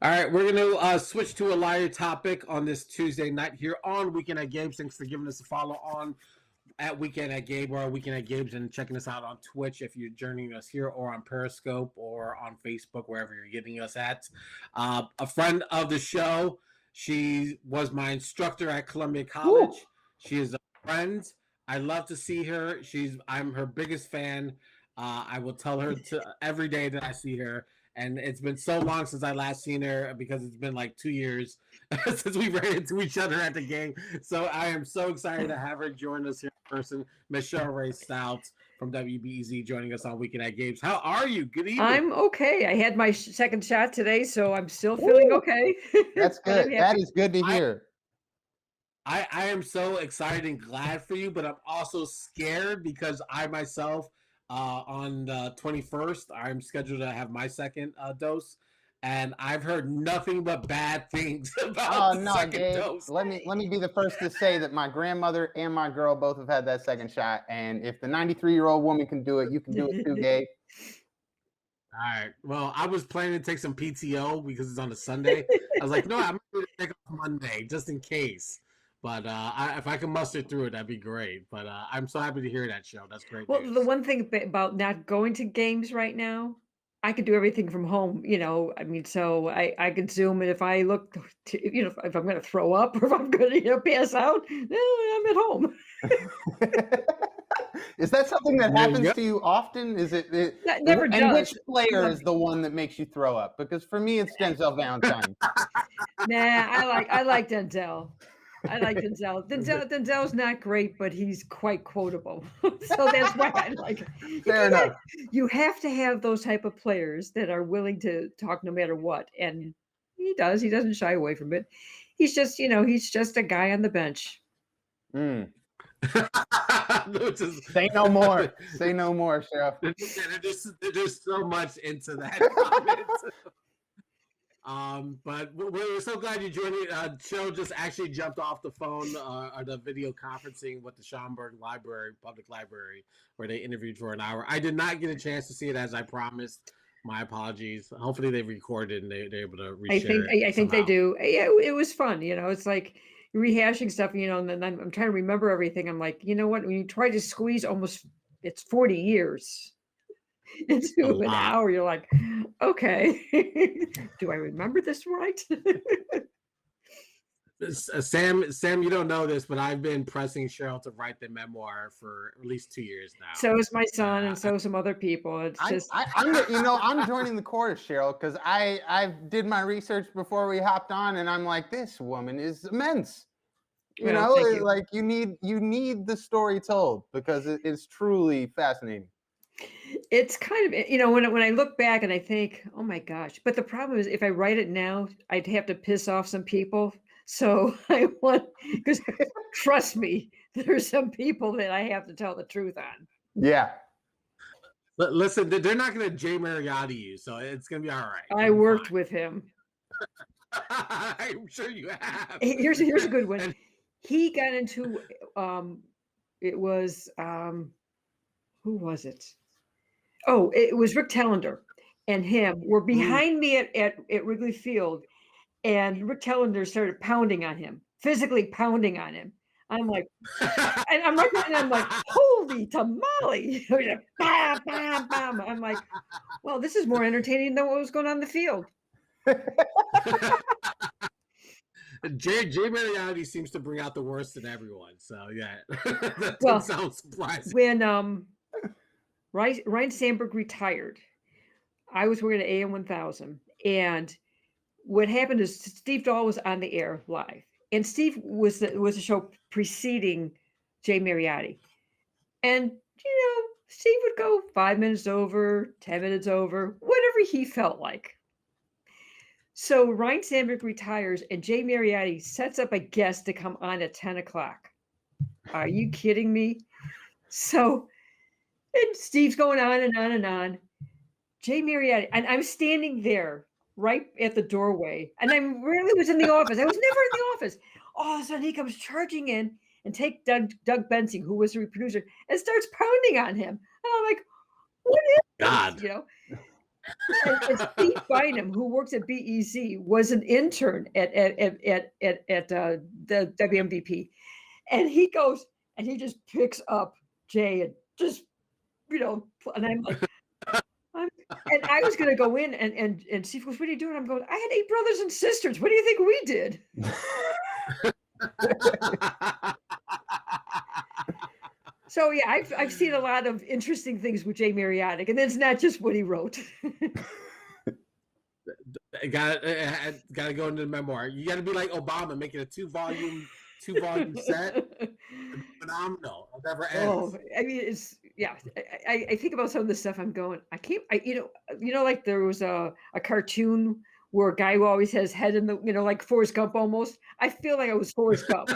All right, we're going to switch to a lighter topic on this Tuesday night here on Weekend at Gabe's. Thanks for giving us a follow on at Weekend at Gabe or Weekend at Gabe's and checking us out on Twitch if you're joining us here or on Periscope or on Facebook, wherever you're getting us at. A friend of the show, she was my instructor at Columbia College. Woo. She is a friend. I love to see her. I'm her biggest fan. I will tell her every day that I see her. And it's been so long since I last seen her because it's been like 2 years since we ran into each other at the game. So I am so excited to have her join us here in person. Miss Cheryl Raye Stout from WBEZ joining us on Weekend at Games. How are you? Good evening. I'm okay. I had my second shot today, so I'm still feeling okay. That's good. That is good to hear. I am so excited and glad for you, but I'm also scared because I myself on the 21st, I'm scheduled to have my second dose, and I've heard nothing but bad things about the second Gabe, dose. Let me be the first to say that my grandmother and my girl both have had that second shot, and if the 93-year-old woman can do it, you can do it too, Gabe. All right. Well, I was planning to take some PTO because it's on a Sunday. I was like, no, I'm going to take off Monday just in case. But if I can muster through it, that'd be great. But I'm so happy to hear that, show. That's great Well, news. the one thing about not going to games right now, I could do everything from home. I mean, so I could Zoom, and if I look, if I'm going to throw up or if I'm going to pass out, I'm at home. Is that something that happens to you often? Is it? That never does. And which player is the one that makes you throw up? Because for me, it's Denzel Valentine. Nah, I like Denzel. I like Denzel. Denzel's not great, but he's quite quotable. So that's why I like it. Fair enough. You have to have those type of players that are willing to talk no matter what. And he does. He doesn't shy away from it. He's just, he's just a guy on the bench. Say no more. Say no more, Cheryl. There's so much into that comment. But we're so glad you joined me. Cheryl just actually jumped off the phone or the video conferencing with the Schaumburg Library, Public Library, where they interviewed for an hour. I did not get a chance to see it as I promised. My apologies. Hopefully they recorded and they're able to reshare I think they do. Yeah, it was fun. It's like rehashing stuff, and then I'm trying to remember everything. I'm like, you know what? When you try to squeeze it's 40 years into an hour, you're like, okay, do I remember this right? Sam, you don't know this, but I've been pressing Cheryl to write the memoir for at least 2 years now. So is my son, and so some other people. It's just I'm joining the chorus, Cheryl, because I did my research before we hopped on, and I'm like, this woman is immense. You need the story told because it is truly fascinating. It's kind of, when I look back and I think, oh my gosh, but the problem is if I write it now, I'd have to piss off some people. So because trust me, there's some people that I have to tell the truth on. Yeah. But listen, they're not going to Jay Mariotti you, so it's going to be all right. I worked with him. I'm sure you have. Here's a good one. He got into, it was, who was it? Oh, it was Rick Tellender and him were behind me at Wrigley Field, and Rick Tellender started pounding on him, physically pounding on him. I'm like, and I'm like, holy tamale! Bam, bam, bam. I'm like, well, this is more entertaining than what was going on in the field. Jay Mariotti seems to bring out the worst in everyone. So yeah, that doesn't sound surprising. When Ryan Sandberg retired, I was working at AM 1000, and what happened is Steve Dahl was on the air live, and Steve was the show preceding Jay Mariotti, and Steve would go 5 minutes over, 10 minutes over, whatever he felt like. So Ryan Sandberg retires, and Jay Mariotti sets up a guest to come on at 10 o'clock. Are you kidding me? So, and Steve's going on and on and on. Jay Mariotti, and I'm standing there right at the doorway, and I rarely was in the office. I was never in the office. All of a sudden, he comes charging in and take Doug Bensing, who was the producer, and starts pounding on him. And I'm like, what is God? This? And Steve Bynum, who works at BEZ, was an intern at the WMVP, and he goes and he just picks up Jay and just and I'm like, and I was going to go in and Steve goes, "What are you doing?" I'm going, "I had 8 brothers and sisters. What do you think we did?" So yeah, I've seen a lot of interesting things with Jay Mariotti, and it's not just what he wrote. Got to go into the memoir. You got to be like Obama, making a 2-volume set. Phenomenal. It never ends. I mean, it's I think about some of the stuff. I'm going, like there was a cartoon where a guy who always has head in the, like Forrest Gump almost. I feel like I was Forrest Gump.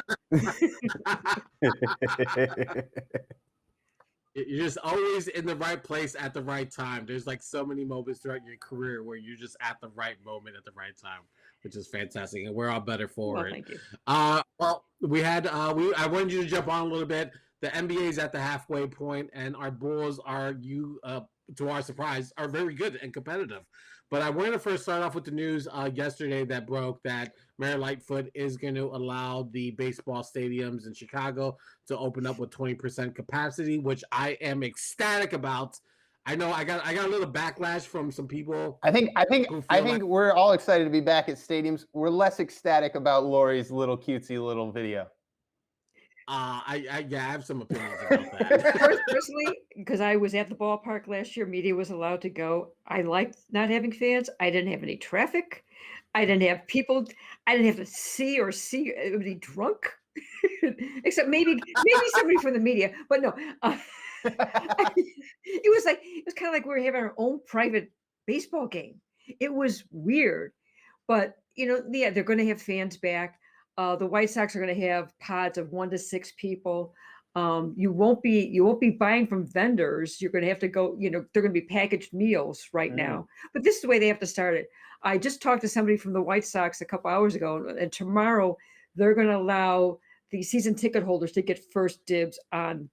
You're just always in the right place at the right time. There's like so many moments throughout your career where you're just at the right moment at the right time, which is fantastic, and we're all better for it. Thank you. Well, we had I wanted you to jump on a little bit. The NBA is at the halfway point, and our Bulls are to our surprise, are very good and competitive. But I wanted to first start off with the news yesterday that broke that Mayor Lightfoot is going to allow the baseball stadiums in Chicago to open up with 20% capacity, which I am ecstatic about. I know I got a little backlash from some people. I think we're all excited to be back at stadiums. We're less ecstatic about Lori's little cutesy little video. I have some opinions about that. Personally, because I was at the ballpark last year, media was allowed to go. I liked not having fans. I didn't have any traffic. I didn't have people. I didn't have to see anybody drunk, except maybe somebody from the media. But no, it was kind of like we were having our own private baseball game. It was weird, but they're going to have fans back. The White Sox are going to have pods of 1 to 6 people. You won't be buying from vendors. You're going to have to go. They're going to be packaged meals right now. But this is the way they have to start it. I just talked to somebody from the White Sox a couple hours ago, and tomorrow they're going to allow the season ticket holders to get first dibs on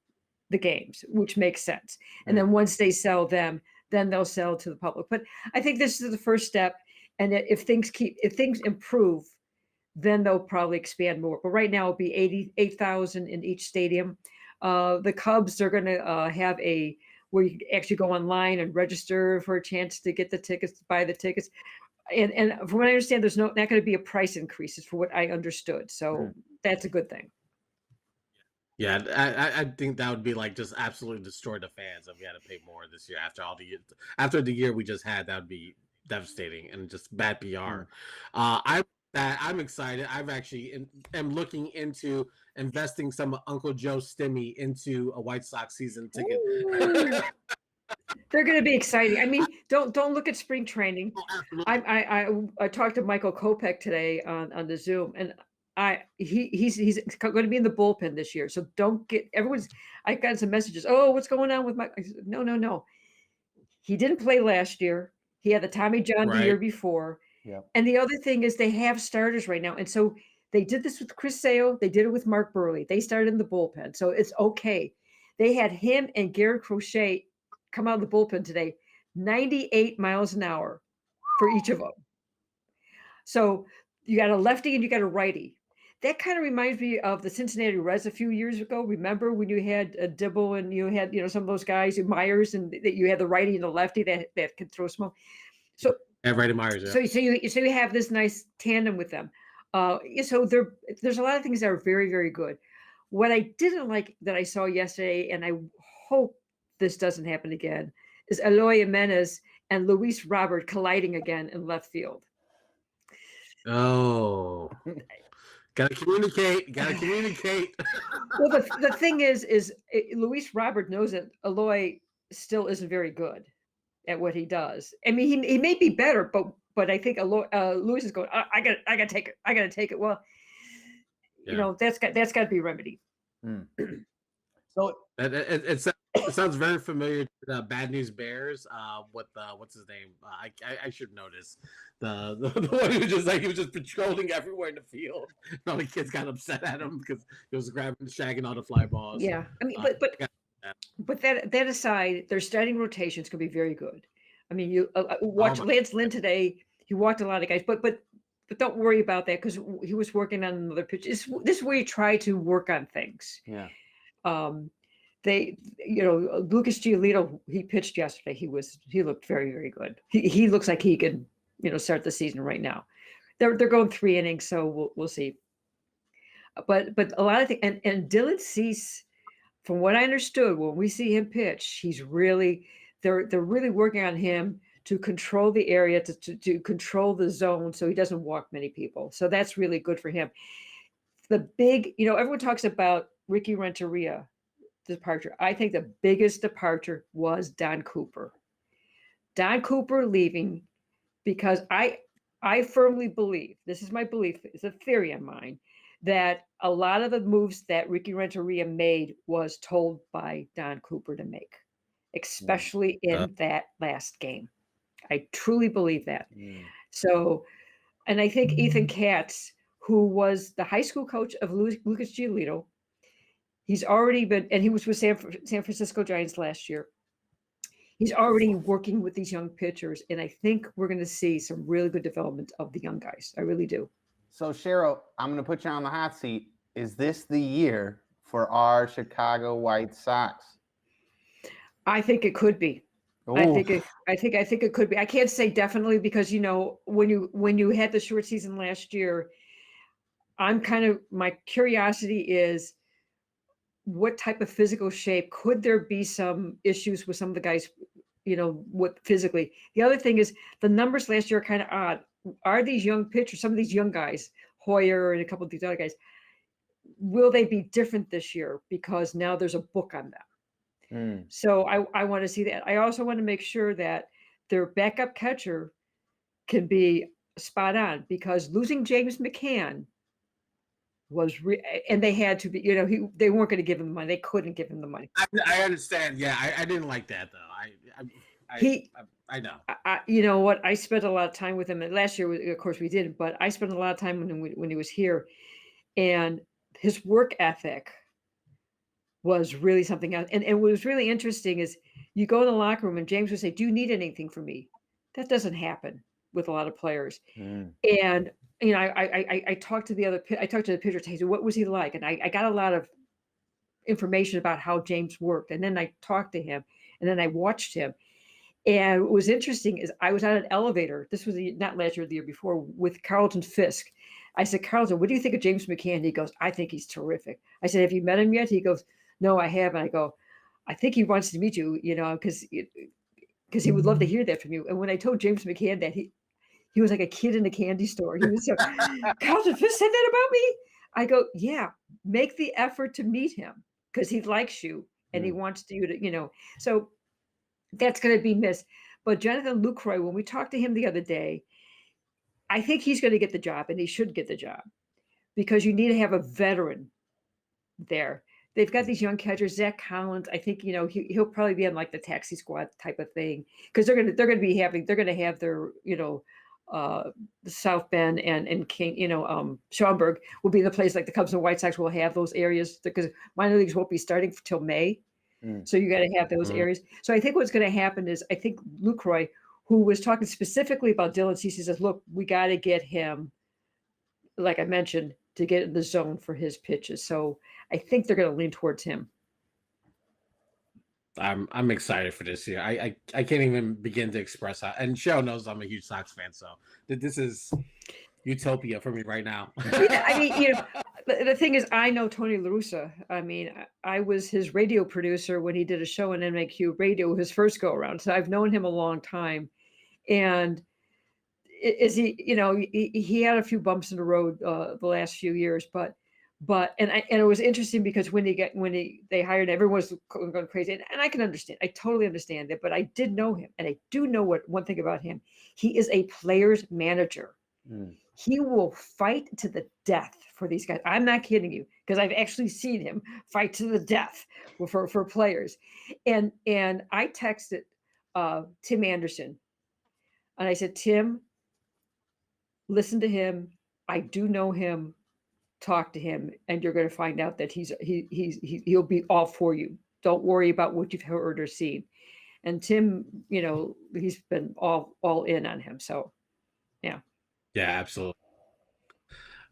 the games, which makes sense. And then once they sell them, then they'll sell to the public. But I think this is the first step. And if things improve, then they'll probably expand more. But right now it'll be 88,000 in each stadium. The Cubs are going to have where you can actually go online and register for a chance to get the tickets, to buy the tickets. And from what I understand, there's not going to be a price increase, is for what I understood. So that's a good thing. Yeah, I think that would be like just absolutely destroy the fans if we had to pay more this year after the year we just had. That would be devastating and just bad PR. I'm excited. I've actually am looking into investing some of Uncle Joe's stimmy into a White Sox season ticket. They're going to be exciting. I mean, don't look at spring training. I talked to Michael Kopech today on the Zoom, and he's going to be in the bullpen this year. So don't get I got some messages. Oh, what's going on with Mike? I said, no. He didn't play last year. He had the Tommy John the year before. Yep. And the other thing is they have starters right now. And so they did this with Chris Sale. They did it with Mark Burley. They started in the bullpen. So it's okay. They had him and Garrett Crochet come out of the bullpen today, 98 miles an hour for each of them. So you got a lefty and you got a righty. That kind of reminds me of the Cincinnati Reds a few years ago. Remember when you had Dibble and you had some of those guys, Myers, and that you had the righty and the lefty that could throw smoke. So righty Myers. Yeah. So you have this nice tandem with them. So there's a lot of things that are very, very good. What I didn't like that I saw yesterday, and I hope this doesn't happen again, is Eloy Jimenez and Luis Robert colliding again in left field. Oh, gotta communicate. Well, the thing is Luis Robert knows that Eloy still isn't very good at what he does. I mean, he may be better, but I think Luis is going, I gotta take it. Well, that's got to be remedied. So it sounds very familiar to the Bad News Bears. With what's his name? I should notice the one who he was just patrolling everywhere in the field. And all the kids got upset at him because he was shagging all the fly balls. Yeah, I mean, but that aside, their starting rotations could be very good. I mean, you Oh watch Lance Lynn today. He walked a lot of guys, but don't worry about that because he was working on another pitch. This is where you try to work on things. Yeah. They, Lucas Giolito, he pitched yesterday. He looked very, very good. He looks like he could, start the season right now. They're going 3 innings, so we'll see. But a lot of things, and Dylan Cease, from what I understood, when we see him pitch, they're really working on him to control the area, to control the zone, so he doesn't walk many people. So that's really good for him. The big, everyone talks about Ricky Renteria departure. I think the biggest departure was Don Cooper. Don Cooper leaving because I firmly believe, this is my belief, it's a theory of mine, that a lot of the moves that Ricky Renteria made was told by Don Cooper to make, especially in that last game. I truly believe that. So, and I think Ethan Katz, who was the high school coach of Lucas Giolito, he's already been, and he was with San Francisco Giants last year. He's already working with these young pitchers, and I think we're going to see some really good development of the young guys. I really do. So, Cheryl, I'm going to put you on the hot seat. Is this the year for our Chicago White Sox? I think it could be. Ooh. I think it could be. I can't say definitely because when you had the short season last year, my curiosity is what type of physical shape could there be some issues with some of the guys, what physically. The other thing is the numbers last year are kind of odd. Are these young pitchers, some of these young guys, Hoyer and a couple of these other guys, will they be different this year because now there's a book on them? So I want to see that. I also want to make sure that their backup catcher can be spot on because losing James McCann was and they had to be, they weren't going to give him the money. They couldn't give him the money. I understand. Yeah, I didn't like that though. I know. You know what? I spent a lot of time with him, and last year, of course, we didn't. But I spent a lot of time when he was here, and his work ethic was really something else. And what was really interesting is you go in the locker room, and James would say, "Do you need anything from me?" That doesn't happen with a lot of players. And I talked to the pitcher. I said, "What was he like?" And I got a lot of information about how James worked, and then I talked to him, and then I watched him. And what was interesting is I was on an elevator. This was not last year, the year before, with Carlton Fisk. I said, "Carlton, what do you think of James McCann?" He goes, "I think he's terrific." I said, "Have you met him yet?" He goes, "No, I haven't." I go, "I think he wants to meet you, because he would love to hear that from you." And when I told James McCann that, he was like a kid in a candy store. He was so, "Carlton Fisk said that about me?" I go, "Yeah, make the effort to meet him because he likes you and he wants you to, so that's going to be missed." But Jonathan Lucroy, when we talked to him the other day, I think he's going to get the job, and he should get the job because you need to have a veteran there. They've got these young catchers, Zach Collins. I think he'll probably be on like the taxi squad type of thing because they're going to have their South Bend and King, Schaumburg will be the place like the Cubs and White Sox will have those areas because minor leagues won't be starting till May. So you got to have those areas. So I think what's going to happen is I think Lucroy, who was talking specifically about Dylan Cease, says, "Look, we got to get him, like I mentioned, to get in the zone for his pitches." So I think they're going to lean towards him. I'm excited for this year. I can't even begin to express how. And Cheryl knows I'm a huge Sox fan, so this is utopia for me right now. I mean, the thing is, I know Tony La Russa. I mean, I was his radio producer when he did a show on NMAQ radio, his first go around. So I've known him a long time. And is he, he had a few bumps in the road the last few years, but it was interesting because when they hired, everyone was going crazy, and I can understand. I totally understand that. But I did know him, and I do know one thing about him. He is a player's manager. He will fight to the death for these guys. I'm not kidding you because I've actually seen him fight to the death for players. And I texted Tim Anderson, and I said, "Tim, listen to him. I do know him. Talk to him, and you're going to find out that he'll be all for you. Don't worry about what you've heard or seen." And Tim, he's been all in on him. So, yeah. Yeah, absolutely.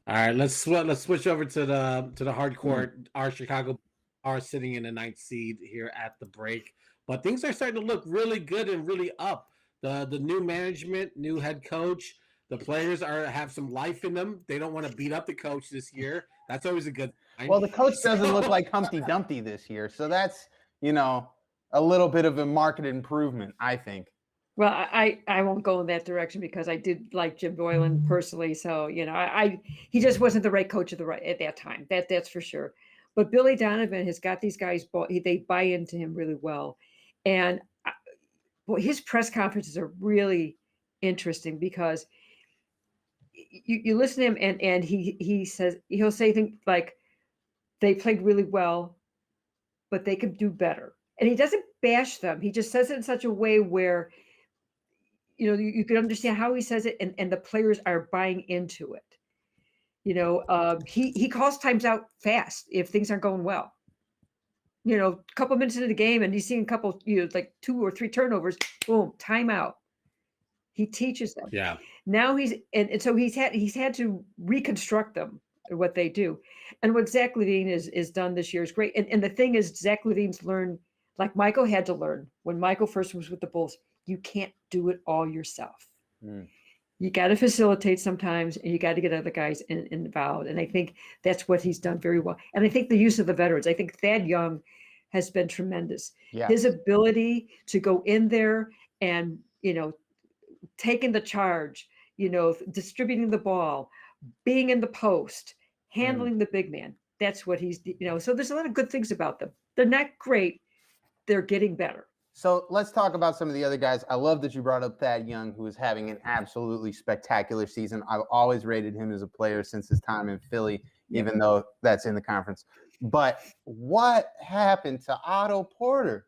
All right, let's switch over to the hard court. Our Chicago are sitting in the 9th seed here at the break, but things are starting to look really good and really up. The new management, new head coach, the players have some life in them. They don't want to beat up the coach this year. That's always a good sign. Well, the coach doesn't look like Humpty Dumpty this year, so that's a little bit of a market improvement, I think. Well, I won't go in that direction because I did like Jim Boylan personally. So he just wasn't the right coach at that time. That's for sure. But Billy Donovan has got these guys. They buy into him really well, and his press conferences are really interesting because you listen to him and he'll say things like they played really well, but they could do better, and he doesn't bash them. He just says it in such a way where you can understand how he says it, and the players are buying into it. He calls times out fast if things aren't going well. A couple minutes into the game, and he's seeing a couple, like 2 or 3 turnovers. Boom, timeout. He teaches them. Yeah. Now so he's had to reconstruct them, what they do, and what Zach LaVine is done this year is great. And the thing is, Zach LaVine's learned, like Michael had to learn when Michael first was with the Bulls. You can't do it all yourself. You got to facilitate sometimes, and you got to get other guys involved. And I think that's what he's done very well. And I think the use of the veterans, I think Thad Young has been tremendous. Yeah. His ability to go in there and, taking the charge, distributing the ball, being in the post, handling the big man. That's what he's, so there's a lot of good things about them. They're not great. They're getting better. So let's talk about some of the other guys. I love that you brought up Thad Young, who is having an absolutely spectacular season. I've always rated him as a player since his time in Philly, even though that's in the conference. But what happened to Otto Porter?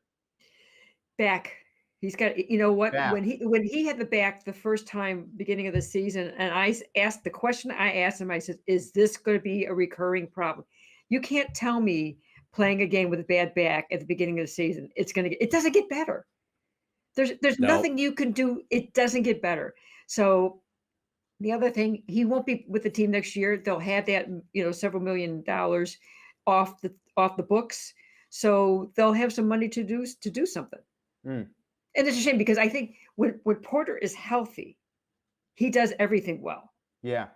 Back. He's got, what, Yeah. when he had the back the first time beginning of the season, and I asked the question I asked him, I said, is this going to be a recurring problem? You can't tell me playing a game with a bad back at the beginning of the season, it doesn't get better. There's nothing you can do. It doesn't get better. So the other thing, he won't be with the team next year. They'll have that, several $1 million off the books. So they'll have some money to do something. And it's a shame because I think when Porter is healthy, he does everything well. Yeah.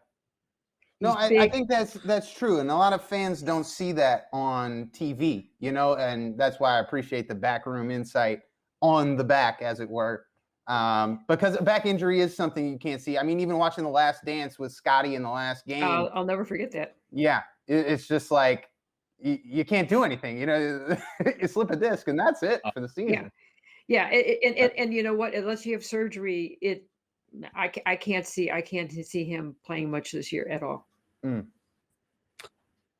No, I think that's true. And a lot of fans don't see that on TV, and that's why I appreciate the backroom insight on the back, as it were, because a back injury is something you can't see. I mean, even watching The Last Dance with Scotty in the last game. I'll never forget that. Yeah. It's just like you can't do anything. You slip a disc and that's it for the season. Yeah. And you know what? Unless you have surgery, I can't see him playing much this year at all.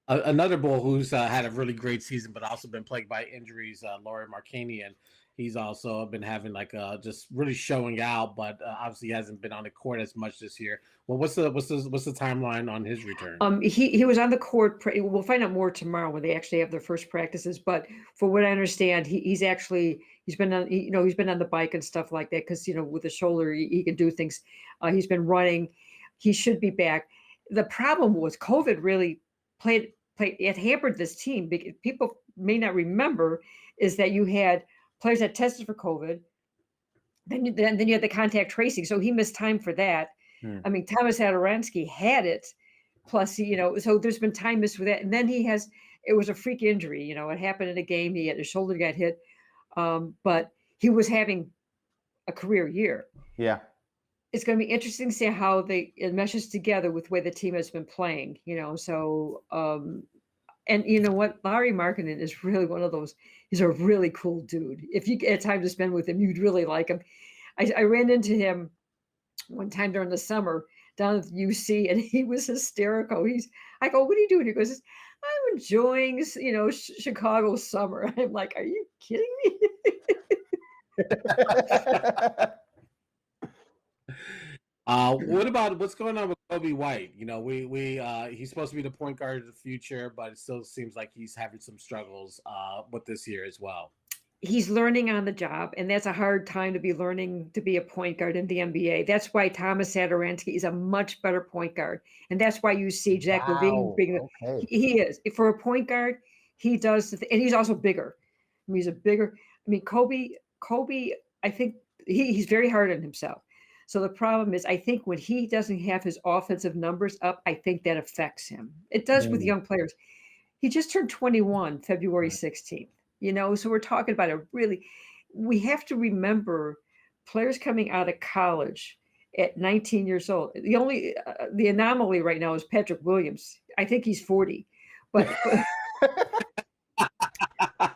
Another Bull who's had a really great season, but also been plagued by injuries, Lauri Markkanen. He's also been having just really showing out, but obviously hasn't been on the court as much this year. Well, what's the timeline on his return? He was on the court. We'll find out more tomorrow when they actually have their first practices. But for what I understand, he's been on the bike and stuff like that because with the shoulder he can do things. He's been running. He should be back. The problem was COVID really it hampered this team. People may not remember is that you had players that tested for COVID. Then you had the contact tracing. So he missed time for that. I mean, Thomas Adoransky had it. Plus, so there's been time missed with that. And then it was a freak injury. It happened in a game. His shoulder got hit. But he was having a career year. Yeah. It's going to be interesting to see how it meshes together with the way the team has been playing, so, and you know what, Lauri Markkanen is really one of those, he's a really cool dude. If you get time to spend with him, you'd really like him. I ran into him one time during the summer down at UC and he was hysterical. I go, what are you doing? He goes, I'm enjoying, Chicago summer. I'm like, are you kidding me? What about what's going on with Kobe White? He's supposed to be the point guard of the future, but it still seems like he's having some struggles with this year as well. he's learning on the job, and that's a hard time to be learning to be a point guard in the NBA. That's why Thomas Satoransky is a much better point guard, and that's why you see Zach LaVine Wow. being Okay. he is for a point guard. He does, and he's also bigger. I mean, he's a bigger. I mean, Kobe. I think he's very hard on himself. So the problem is, I think when he doesn't have his offensive numbers up, I think that affects him. It does with young players. He just turned 21 February 16th. So we're talking about we have to remember players coming out of college at 19 years old. The anomaly right now is Patrick Williams. I think he's 40, but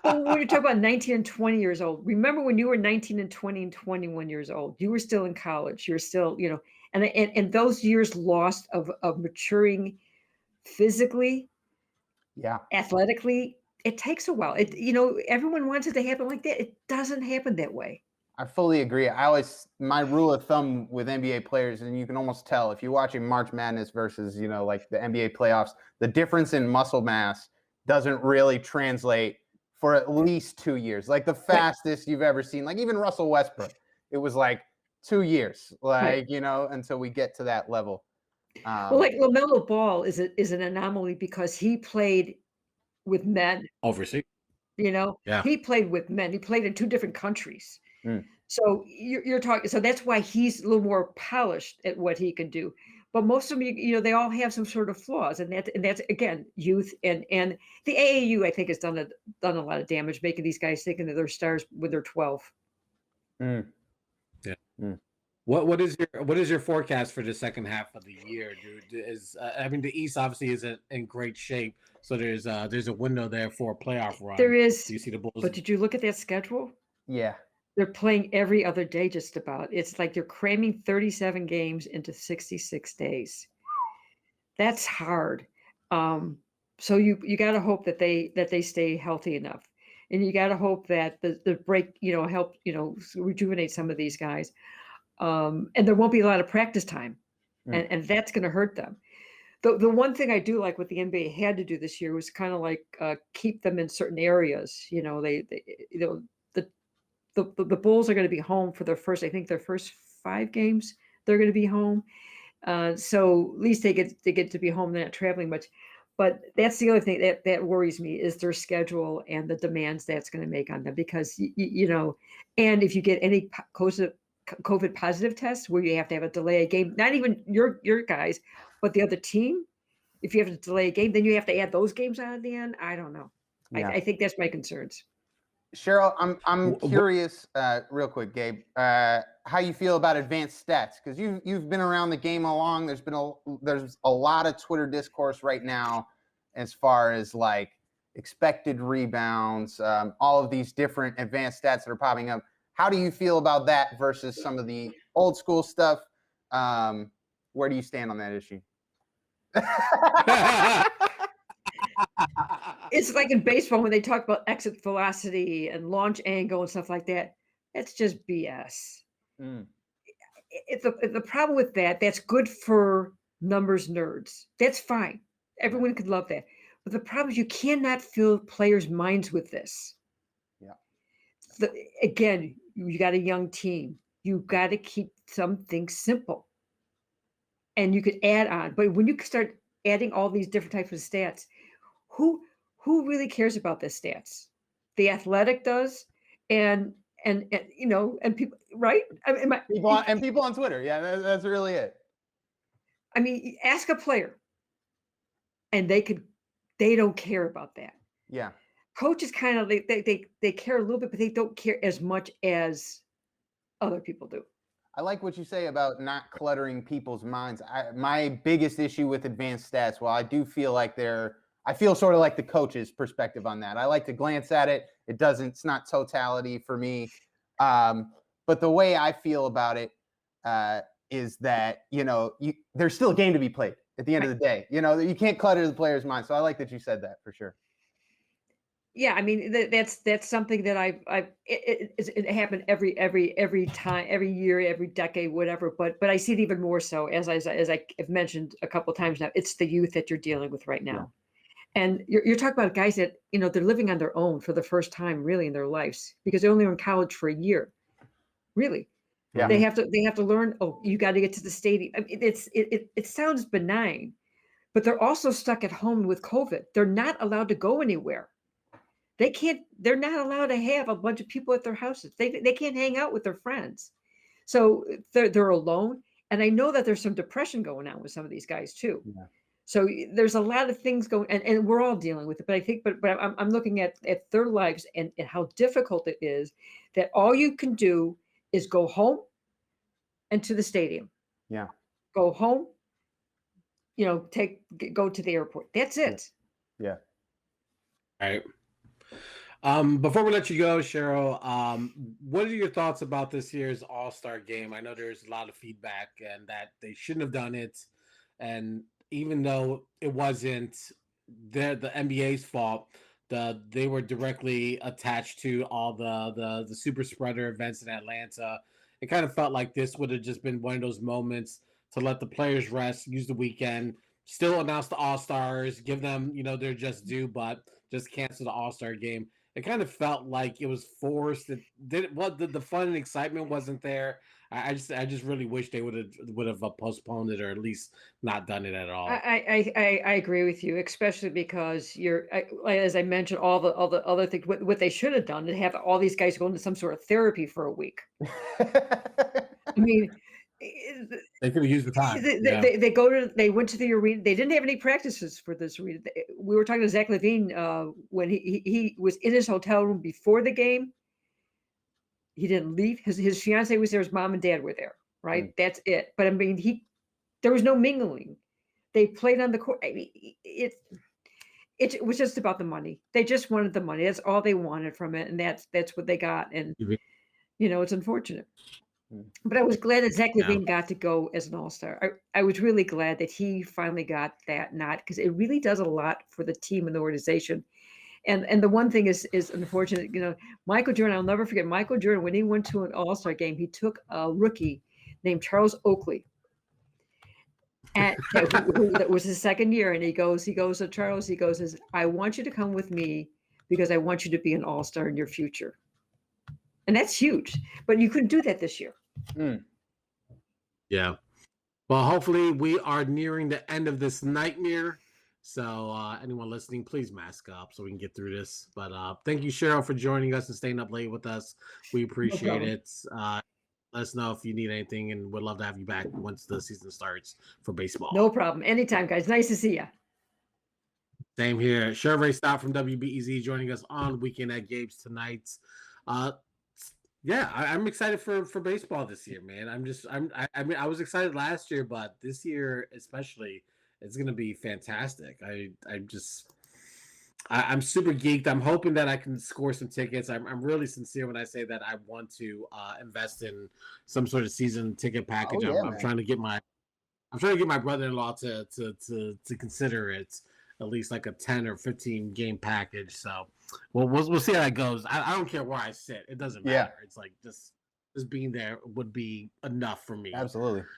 when you talk about 19 and 20 years old, remember when you were 19 and 20 and 21 years old, you were still in college. You're still, and those years lost of maturing physically, athletically, it takes a while. Everyone wants it to happen like that. It doesn't happen that way. I fully agree. My rule of thumb with NBA players, and you can almost tell if you're watching March Madness versus, like the NBA playoffs, the difference in muscle mass doesn't really translate for at least 2 years. Like the fastest you've ever seen, like even Russell Westbrook, it was like 2 years, until we get to that level. Well, like LaMelo Ball is an anomaly because he played with men overseas. He played with men. He played in 2 different countries. So you're talking. So that's why he's a little more polished at what he can do. But most of them, they all have some sort of flaws, and that's again youth and the AAU. I think has done a lot of damage, making these guys thinking that they're stars when they're 12. Yeah. What is your forecast for the second half of the year, dude? The East obviously isn't in great shape, so there's a window there for a playoff run. There is. Do you see the Bulls? But did you look at that schedule? Yeah. They're playing every other day, just about. It's like they're cramming 37 games into 66 days. That's hard. So you got to hope that they stay healthy enough, and you got to hope that the break help rejuvenate some of these guys. And there won't be a lot of practice time, and that's going to hurt them. The one thing I do like what the NBA had to do this year was kind of like keep them in certain areas. The Bulls are going to be home for their first 5 games. They're going to be home, so at least they get to be home. They're not traveling much. But that's the other thing that worries me is their schedule and the demands that's going to make on them, because and if you get any COVID positive tests where you have to have a delay a game, not even your guys, but the other team, if you have to delay a game, then you have to add those games on at the end. I don't know. Yeah. I think that's my concerns. Cheryl, I'm curious, real quick, Gabe, how you feel about advanced stats, because you've been around the game along. There's a lot of Twitter discourse right now as far as like expected rebounds, all of these different advanced stats that are popping up. How do you feel about that versus some of the old school stuff? Where do you stand on that issue? It's like in baseball when they talk about exit velocity and launch angle and stuff like that. That's just BS. It's the problem with that. That's good for numbers nerds. That's fine. Everyone could love that. But the problem is you cannot fill players' minds with this. Yeah. Again, you got a young team. You got to keep some things simple. And you could add on. But when you start adding all these different types of stats, who really cares about the stats? The Athletic does, and people, right? People on Twitter. Yeah, that's really it. I mean, ask a player, and they don't care about that. Yeah. Coaches kind of they care a little bit, but they don't care as much as other people do. I like what you say about not cluttering people's minds. My biggest issue with advanced stats, while I do feel like I feel sort of like the coach's perspective on that. I like to glance at it. It's not totality for me. But the way I feel about it is that, there's still a game to be played at the end of the day. You can't clutter the player's mind. So I like that you said that for sure. Yeah, I mean that's something that it happened every time, every year, every decade, whatever. But I see it even more so as I've mentioned a couple of times now. It's the youth that you're dealing with right now, And you're talking about guys that, they're living on their own for the first time really in their lives because they only were in college for a year. Really. Yeah. They have to learn, oh, you got to get to the stadium. I mean, it sounds benign, but they're also stuck at home with COVID. They're not allowed to go anywhere. They're not allowed to have a bunch of people at their houses. They can't hang out with their friends. So they're alone. And I know that there's some depression going on with some of these guys too. Yeah. So there's a lot of things going, and we're all dealing with it. But I think, but I'm looking at their lives and how difficult it is that all you can do is go home and to the stadium. Yeah. Go home, go to the airport. That's it. Yeah. All right. Before we let you go, Cheryl, what are your thoughts about this year's All-Star game? I know there's a lot of feedback and that they shouldn't have done it. And even though it wasn't the NBA's fault, they were directly attached to all the super spreader events in Atlanta. It kind of felt like this would have just been one of those moments to let the players rest, use the weekend, still announce the All-Stars, give them, their just due, but just cancel the All-Star game. It kind of felt like it was forced. The fun and excitement wasn't there. I just really wish they would have postponed it or at least not done it at all. I agree with you, especially because as I mentioned, all the other things. What they should have done is have all these guys go into some sort of therapy for a week. I mean, they could have used the time. They went to the arena. They didn't have any practices for this arena. We were talking to Zach Levine when he was in his hotel room before the game. He didn't leave. His fiance was there. His mom and dad were there. Right. That's it. But I mean, there was no mingling. They played on the court. I mean, it was just about the money. They just wanted the money. That's all they wanted from it, and that's what they got. And it's unfortunate. But I was glad that Zach Levine got to go as an All-Star. I was really glad that he finally got that nod because it really does a lot for the team and the organization. And the one thing is unfortunate, Michael Jordan, I'll never forget Michael Jordan, when he went to an All-Star game, he took a rookie named Charles Oakley. That was his second year. And he goes to Charles, says, I want you to come with me because I want you to be an All-Star in your future. And that's huge, but you couldn't do that this year. Yeah. Well, hopefully we are nearing the end of this nightmare. So anyone listening, please mask up so we can get through this. But thank you, Cheryl, for joining us and staying up late with us. We appreciate it. Let us know if you need anything, and we'd love to have you back once the season starts for baseball. No problem. Anytime, guys. Nice to see you. Same here. Cheryl Raye Stout from WBEZ joining us on Weekend at Gabe's tonight. Yeah, I'm excited for baseball this year, man. I mean, I was excited last year, but this year especially, it's going to be fantastic. I'm super geeked. I'm hoping that I can score some tickets. I'm really sincere when I say that I want to invest in some sort of season ticket package. I'm trying to get my brother-in-law to consider it at least like a 10 or 15 game package. So we'll see how that goes. I don't care where I sit. It doesn't matter. It's like just being there would be enough for me. Absolutely.